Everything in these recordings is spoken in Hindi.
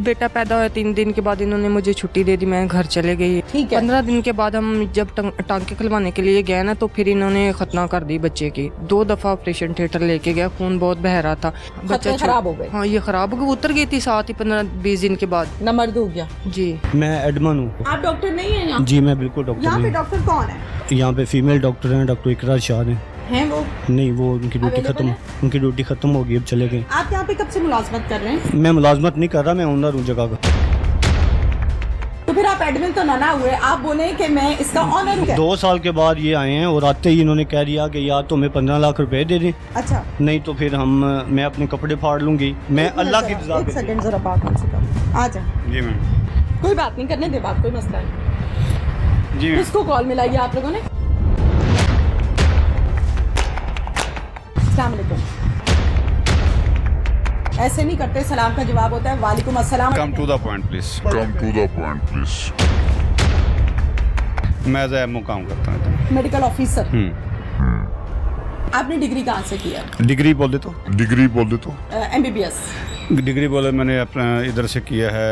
बेटा पैदा हुआ 3 दिन के बाद इन्होंने मुझे छुट्टी दे दी, मैं घर चले गई। ठीक है। 15 दिन के बाद हम जब टांके खुलवाने के लिए गए ना, तो फिर इन्होंने खतना कर दी बच्चे की। 2 दफा ऑपरेशन थिएटर लेके गया, खून बहुत बह रहा था, बच्चा खराब हो गए। हाँ ये खराब हो गई, उतर गई थी साथ ही 15-20 दिन के बाद। नमर्द हो गया जी। मैं एडमन हूँ। आप डॉक्टर नहीं है यहाँ? जी मैं बिल्कुल डॉक्टर यहाँ पे नहीं। डॉक्टर कौन है? यहाँ पे फीमेल डॉक्टर हैं, डॉक्टर इकरार शाह हैं वो? नहीं, वो उनकी ड्यूटी खत्म हो गई, अब चले गए। आप यहाँ पे कब से मुलाजमत कर रहे हैं? मैं मुलाजमत नहीं कर रहा, मैं ओनर हूँ जगह का। तो फिर आप एडमिन तो ना हुए, आप बोले कि मैं इसका ऑनर हूँ। 2 साल के बाद ये आए हैं और आते ही इन्होंने कह दिया कि या तो हमें 15 लाख रुपए दे दें, अच्छा नहीं तो फिर मैं अपने कपड़े फाड़ लूंगी। मैं अल्लाह की रज़ा एक सेकंड जरा बात हमसे कर। आ जा। जी मैम। कोई बात नहीं, करने दे बात, कोई मसला नहीं। जी किसको कॉल मिलाई आप लोगों ने? अस्सलाम वालेकुम। ऐसे नहीं करते, सलाम का जवाब होता है वालेकुम अस्सलाम। Come to the point, please. Come to the point, please. मैं ज़ैमो काम करता हूँ। Medical officer. आपने डिग्री कहाँ से किया? डिग्री बोल दे तो। डिग्री बोल दे तो। MBBS। डिग्री बोले मैंने अपना इधर से किया है।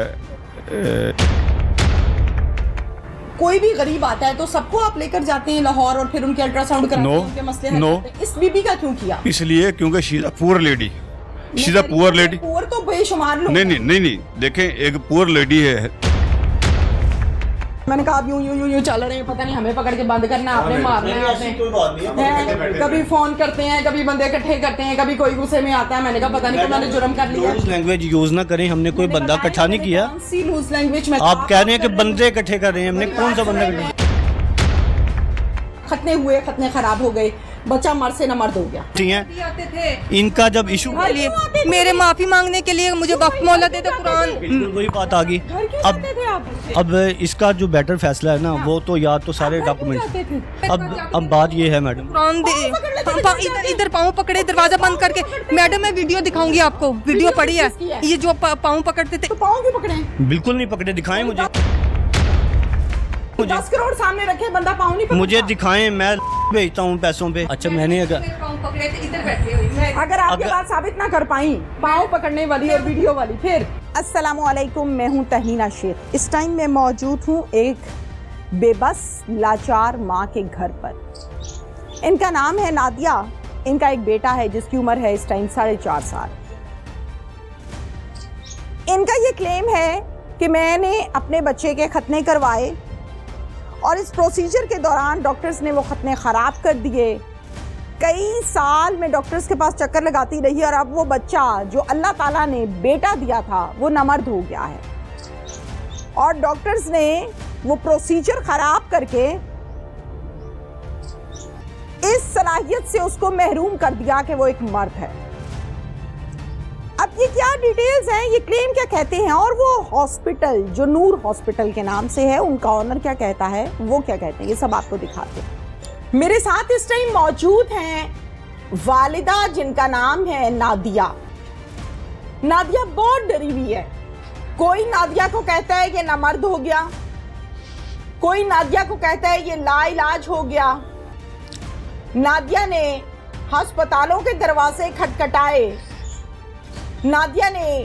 कोई भी गरीब आता है तो सबको आप लेकर जाते हैं लाहौर और फिर उनके अल्ट्रासाउंड कराते हैं, उनके मसले हल करते हैं। इस बीबी का क्यों किया? इसलिए क्योंकि she is a poor lady. She is a poor lady. Poor तो बेशुमार लोग। नहीं देखें, एक पुअर लेडी है। मैंने कहा आप यूं चल रहे हैं, पता नहीं हमें पकड़ के बंद करना, आपने मारना है, आपने कभी फोन करते हैं, कभी बंदे इकट्ठे करते हैं, कभी कोई गुस्से में आता है। मैंने कहा पता नहीं तो मैंने जुर्म कर लिया। लैंग्वेज यूज ना करें, हमने कोई बंदा इकट्ठा नहीं किया। लूज लैंग्वेज में आप कह रहे हैं कि बंदे इकट्ठे कर रहे हैं, हमने कौन सा बंदा इकट्ठा? खतने हुए, खतने खराब हो गए, बच्चा मर से न मर्द हो गया। इनका जब इशू मेरे माफी मांगने के लिए मुझे वक्त मोहलत दे दो। कुरान वही बात आ गई। अब इसका जो बेटर फैसला है ना, वो तो या तो सारे डॉक्यूमेंट। अब बात ये है मैडम, कुरान दे इधर पाँव पकड़े, दरवाजा बंद करके। मैडम मैं वीडियो दिखाऊंगी आपको, वीडियो पड़ी है। ये जो पाँव पकड़ते थे, तो पाँव क्यों पकड़े? बिल्कुल नहीं पकड़े, दिखाएं मुझे। 10 करोड़ सामने रखे, बंदा पाँव नहीं पकड़ता। मुझे दिखाएं, मैं भेजता हूँ पैसों पे। अच्छा मैंने अगर आप ये बात साबित ना कर पाई, पाँव पकड़ने वाली और वीडियो वाली, फिर। अस्सलामुअलैकुम, मैं हूँ तहीना शेख। इस टाइम मैं मौजूद हूँ एक बेबस लाचार माँ के घर पर। इनका नाम है नादिया। इनका एक बेटा है जिसकी उम्र है इस टाइम 4.5 साल। इनका ये क्लेम है कि मैंने अपने बच्चे के खतने करवाए और इस प्रोसीजर के दौरान डॉक्टर्स ने वो खतने ख़राब कर दिए। कई साल में डॉक्टर्स के पास चक्कर लगाती रही और अब वो बच्चा जो अल्लाह ताला ने बेटा दिया था वो नामर्द हो गया है और डॉक्टर्स ने वो प्रोसीजर ख़राब करके इस सलाहियत से उसको महरूम कर दिया कि वो एक मर्द है। अब ये क्या डिटेल्स हैं, ये क्लेम क्या कहते हैं और वो हॉस्पिटल जो नूर हॉस्पिटल के नाम से है, उनका ऑनर क्या कहता है, वो क्या कहते हैं, ये सब आपको दिखाते हैं। मेरे साथ इस टाइम मौजूद हैं वालिदा जिनका नाम है नादिया। नादिया बहुत डरी हुई है। कोई नादिया को कहता है कि नामर्द हो गया, कोई नादिया को कहता है ये लाइलाज हो गया। नादिया ने अस्पतालों के दरवाजे खटखटाए, नादिया ने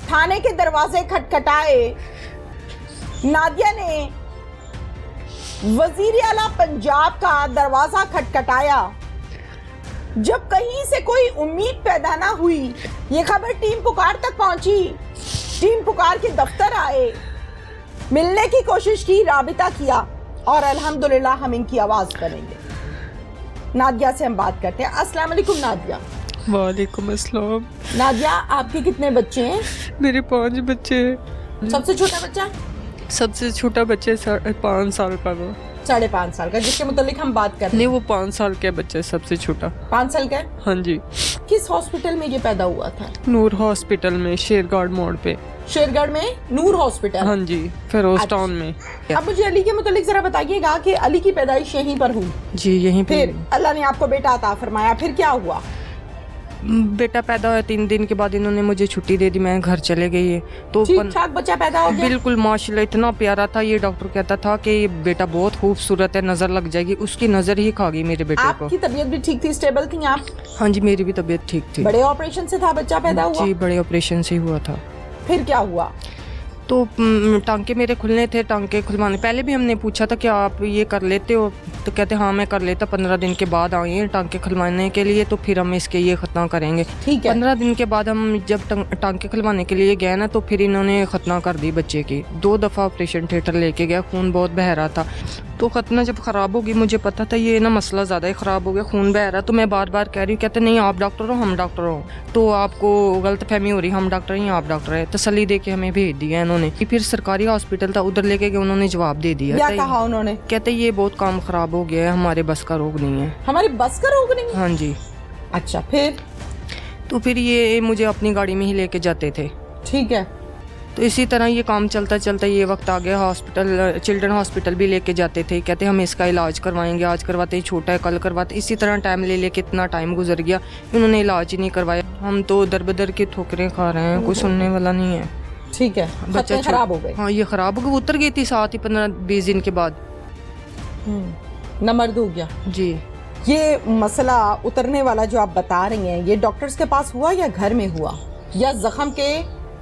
थाने के दरवाजे खटखटाए, नादिया ने वजीर आला पंजाब का दरवाजा खटखटाया। जब कहीं से कोई उम्मीद पैदा ना हुई, ये खबर टीम पुकार तक पहुंची। टीम पुकार के दफ्तर आए, मिलने की कोशिश की, राबिता किया और अल्हम्दुलिल्लाह हम इनकी आवाज करेंगे। नादिया से हम बात करते हैं। अस्सलाम वालेकुम नादिया। वालेकुम अस्सलाम। नादिया, आपके कितने बच्चे हैं? मेरे 5 बच्चे हैं। सबसे छोटा बच्चा? सबसे छोटा बच्चे 5 साल का वो। 5.5 साल का, जिसके मुतालिक हम बात कर रहे हैं। नहीं, वो 5 साल का बच्चा सबसे छोटा। 5 साल का है? हाँ जी। किस हॉस्पिटल में ये पैदा हुआ था? नूर हॉस्पिटल में, शेरगढ़ मोड़ पे। शेरगढ़ में नूर हॉस्पिटल? हाँ जी, फिरोज टाउन में। अब मुझे अली के मुतालिक जरा बताइएगा कि अली की पैदाइश यहीं पर हुई? जी यहीं पे। फिर अल्लाह ने आपको बेटा अता फरमाया, फिर क्या हुआ? बेटा पैदा हुआ 3 दिन के बाद इन्होंने मुझे छुट्टी दे दी, मैं घर चले गई। तो ठीक ठाक बच्चा पैदा हो गया? बिल्कुल माशाल्लाह, इतना प्यारा था। ये डॉक्टर कहता था कि ये बेटा बहुत खूबसूरत है, नजर लग जाएगी। उसकी नजर ही खा गई मेरे बेटे को। आपकी तबीयत भी ठीक थी, स्टेबल थी आप? हाँ जी, मेरी भी तबीयत ठीक थी। बड़े ऑपरेशन से था बच्चा पैदा हुआ? जी, बड़े ऑपरेशन से हुआ था। फिर क्या हुआ? तो टांके मेरे खुलने थे, टांके खुलवाने पहले भी हमने पूछा था कि आप ये कर लेते हो, तो कहते हाँ मैं कर लेता, 15 दिन के बाद आए हैं टांके खुलवाने के लिए, तो फिर हम इसके ये खतना करेंगे। ठीक है। 15 दिन के बाद हम जब टांके खुलवाने के लिए गए ना, तो फिर इन्होंने खतना कर दी बच्चे की। 2 दफ़ा ऑपरेशन थिएटर लेके गया, खून बहुत बह रहा था। तो खतना जब ख़राब होगी, मुझे पता था ये ना मसला ज़्यादा ही ख़राब हो गया, खून बह रहा, तो मैं बार बार कह रही हूँ, कहते नहीं आप डॉक्टर हो हम डॉक्टर हो, तो आपको गलतफहमी हो रही, हम डॉक्टर हैं आप डॉक्टर है। तसल्ली दे के हमें भेज दिया इन्होंने। फिर सरकारी हॉस्पिटल था, उधर लेके गए, उन्होंने जवाब दे दिया। क्या कहा उन्होंने? कहते ये बहुत काम ख़राब हो गया है, हमारे बस का रोग नहीं है। हमारी बस का रोग नहीं है? हाँ जी। अच्छा, फिर? तो फिर ये मुझे अपनी गाड़ी में ही लेके जाते थे। ठीक है। तो इसी तरह ये काम चलता चलता ये वक्त आ गया, हॉस्पिटल चिल्ड्रन हॉस्पिटल भी लेके जाते थे, कहते हम इसका इलाज करवाएंगे, आज करवाते, छोटा है कल करवाते। इसी तरह टाइम ले लेके इतना टाइम गुजर गया, इन्होंने इलाज ही नहीं करवाया। हम तो दर बदर की ठोकरें खा रहे हैं, कोई सुनने वाला नहीं है। ठीक है। बच्चा खराब हो गए? हाँ ये खराब हो गई, उतर गई थी साथ ही 15-20 दिन के बाद। नमर्द हो गया जी। ये मसला उतरने वाला जो आप बता रही हैं, ये डॉक्टर्स के पास हुआ या घर में हुआ, या जख्म के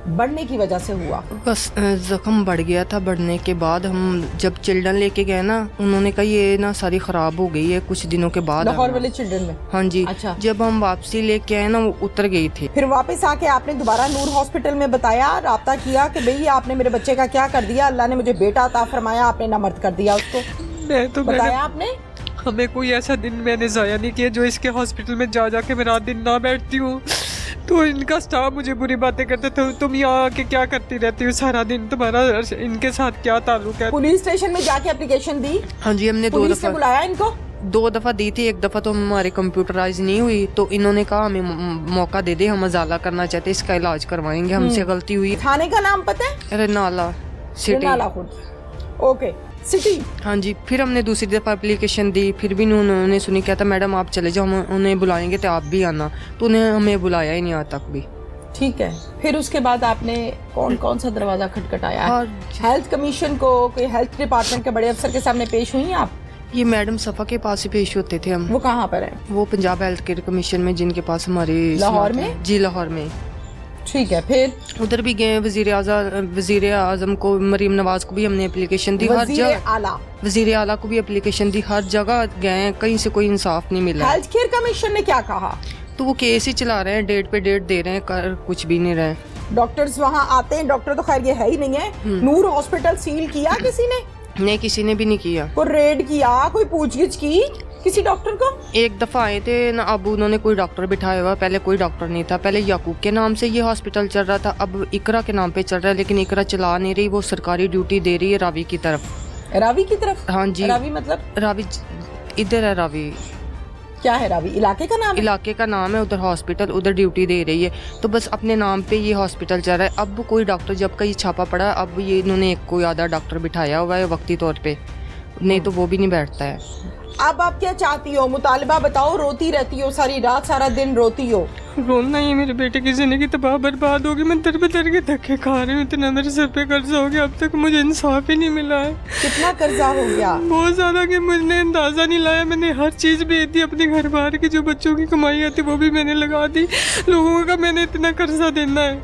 बढ़ने की वजह से हुआ? बस जख्म बढ़ गया था, बढ़ने के बाद हम जब चिल्ड्रन लेके गए ना, उन्होंने कहा ये ना सारी खराब हो गई है कुछ दिनों के बाद। लाहौर वाले चिल्ड्रन में? हाँ जी। अच्छा। जब हम वापसी लेके आए ना, वो उतर गई थी। फिर वापस आके आपने दोबारा नूर हॉस्पिटल में बताया, राब्ता किया कि भाई आपने मेरे बच्चे का क्या कर दिया, अल्लाह ने मुझे बेटा अता फरमाया, आपने नामर्द कर दिया उसको? मैं तो बताया आपने? हमें कोई ऐसा दिन मैंने ज़ाया नहीं किया जो इसके हॉस्पिटल में जा जाके मैं रात दिन ना बैठती हूँ। तो इनका स्टाफ मुझे बुरी बातें करते थे, तुम यहाँ आके क्या करती रहती हो सारा दिन, तुम्हारा इनके साथ क्या ताल्लुक है? पुलिस स्टेशन में जाके एप्लीकेशन दी? हाँ जी, हमने 2 दफा बुलाया इनको? 2 दफा दी थी, 1 दफा तो हमारे कंप्यूटराइज नहीं हुई, तो इन्होंने कहा हमें मौका दे दे, हम अजाला करना चाहते, इसका इलाज करवाएंगे, हमसे गलती हुई। थाने का नाम पता है? रनाला सिटी। Okay, city. हाँ जी। फिर हमने दूसरी दफ़ा एप्लीकेशन दी, फिर भी उन्होंने सुनी, कहता मैडम आप चले जाओ, हम उन्हें बुलाएंगे तो आप भी आना, तो उन्हें हमें बुलाया ही नहीं आज तक भी। ठीक है। फिर उसके बाद आपने कौन कौन सा दरवाजा खटखटाया? और हेल्थ कमीशन को, कोई हेल्थ डिपार्टमेंट के बड़े अफसर के सामने पेश हुई आप? ये मैडम सफ़ा के पास ही पेश होते थे हम। वो कहाँ पर है? वो पंजाब हेल्थ केयर कमीशन में, जिनके पास हमारी लाहौर में? जी लाहौर में। ठीक है। फिर उधर भी गए, वजीर आजम को, मरीम नवाज को भी हमने एप्लीकेशन दी, हर जगह वजीर आला को भी एप्लीकेशन दी, हर जगह गए, कहीं से कोई इंसाफ नहीं मिला। हेल्थ केयर कमीशन ने क्या कहा? तो वो केस ही चला रहे हैं, डेट पे डेट दे रहे हैं, कर कुछ भी नहीं रहे। डॉक्टर्स वहाँ आते हैं, डॉक्टर तो खैर ये है ही नहीं है। नूर हॉस्पिटल सील किया किसी ने? नहीं, किसी ने भी नहीं किया। कोई रेड किया, कोई पूछगिछ की किसी डॉक्टर को? 1 दफा आए थे ना, अब उन्होंने कोई डॉक्टर बिठाया हुआ, पहले कोई डॉक्टर नहीं था। पहले याकूब के नाम से ये हॉस्पिटल चल रहा था, अब इकरा के नाम पे चल रहा है, लेकिन इकरा चला नहीं रही, वो सरकारी ड्यूटी दे रही है रावी की तरफ। रावी की तरफ? हाँ जी। रावी मतलब? रावी इधर है। रावी क्या है? रावी इलाके का नाम? इलाके का नाम है, उधर हॉस्पिटल, उधर ड्यूटी दे रही है, तो बस अपने नाम पे ये हॉस्पिटल चल रहा है। अब कोई डॉक्टर, जब का ये छापा पड़ा, अब ये इन्होंने एक कोई आधा डॉक्टर बिठाया हुआ है वक्ती तौर पे, नहीं तो वो भी नहीं बैठता है। अब आप क्या चाहती हो? मुतालबा बताओ। रोती रहती हो सारी रात, सारा दिन रोती हो? रोना ही, मेरे बेटे की जिंदगी तबाह बर्बाद होगी, मैं दर बदर के धक्के खा रही हूँ, इतना मेरे सर पे कर्जा हो गया, अब तक मुझे इंसाफ ही नहीं मिला है। कितना कर्जा हो गया? बहुत ज्यादा, कि मुझे अंदाजा नहीं लाया। मैंने हर चीज बेच दी, अपने घर बाहर की जो बच्चों की कमाई आती वो भी मैंने लगा दी। लोगों का मैंने इतना कर्जा देना है।